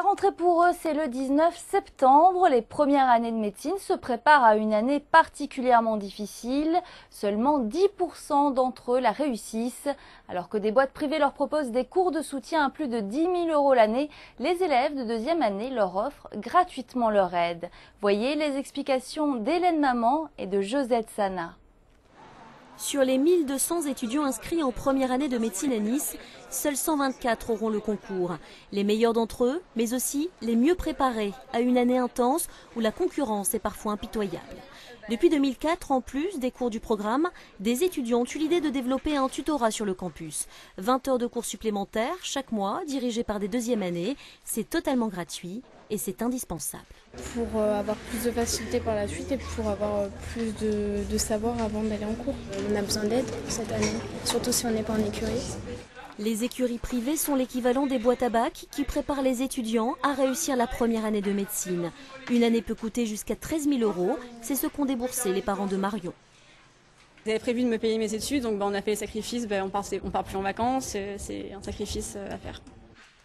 rentrée pour eux, c'est le 19 septembre. Les premières années de médecine se préparent à une année particulièrement difficile. Seulement 10% d'entre eux la réussissent. Alors que des boîtes privées leur proposent des cours de soutien à plus de 10 000 € l'année, les élèves de deuxième année leur offrent gratuitement leur aide. Voyez les explications d'Hélène Maman et de Josette Sana. Sur les 1200 étudiants inscrits en première année de médecine à Nice, seuls 124 auront le concours. Les meilleurs d'entre eux, mais aussi les mieux préparés à une année intense où la concurrence est parfois impitoyable. Depuis 2004, en plus des cours du programme, des étudiants ont eu l'idée de développer un tutorat sur le campus. 20 heures de cours supplémentaires chaque mois, dirigés par des deuxièmes années. C'est totalement gratuit et c'est indispensable. Pour avoir plus de facilité par la suite et pour avoir plus de savoir avant d'aller en cours. On a besoin d'aide cette année, surtout si on n'est pas en écurie. Les écuries privées sont l'équivalent des boîtes à bac qui préparent les étudiants à réussir la première année de médecine. Une année peut coûter jusqu'à 13 000 €, c'est ce qu'ont déboursé les parents de Marion. J'avais prévu de me payer mes études, donc on a fait les sacrifices, on part plus en vacances, c'est un sacrifice à faire.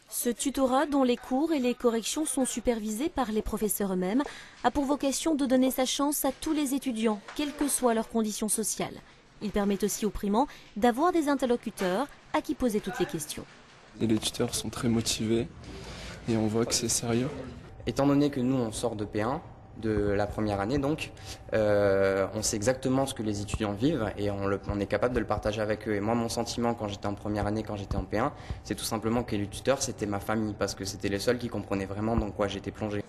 Ce tutorat, dont les cours et les corrections sont supervisés par les professeurs eux-mêmes, a pour vocation de donner sa chance à tous les étudiants, quelles que soient leurs conditions sociales. Il permet aussi aux primants d'avoir des interlocuteurs à qui poser toutes les questions. Et les tuteurs sont très motivés et on voit que c'est sérieux. Étant donné que nous on sort de P1, de la première année donc, on sait exactement ce que les étudiants vivent et on est capable de le partager avec eux. Et moi mon sentiment quand j'étais en première année, quand j'étais en P1, c'est tout simplement que les tuteurs c'était ma famille parce que c'était les seuls qui comprenaient vraiment dans quoi j'étais plongé.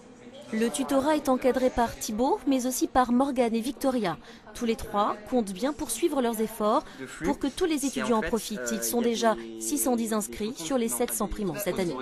Le tutorat est encadré par Thibaut, mais aussi par Morgane et Victoria. Tous les trois comptent bien poursuivre leurs efforts pour que tous les étudiants en profitent. Ils sont déjà 610 inscrits sur les 700 primants cette année.